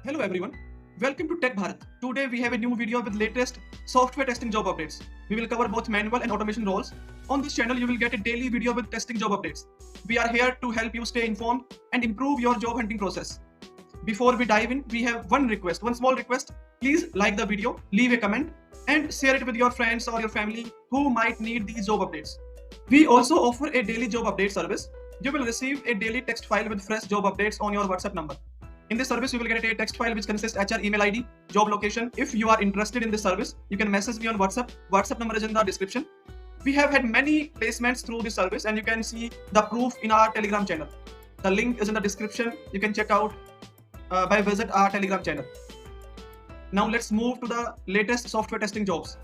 Hello everyone, welcome to Tech Bharat. Today we have a new video with latest software testing job updates. We will cover both manual and automation roles. On this channel you will get a daily video with testing job updates. We are here to help you stay informed and improve your job hunting process. Before we dive in, we have one small request. Please like the video, leave a comment and share it with your friends or your family who might need these job updates. We also offer a daily job update service. You will receive a daily text file with fresh job updates on your WhatsApp number. In this service, you will get a text file which consists HR email ID, job location. If you are interested in this service, you can message me on WhatsApp. WhatsApp number is in the description. We have had many placements through this service and you can see the proof in our Telegram channel. The link is in the description. You can check out by visit our Telegram channel. Now let's move to the latest software testing jobs.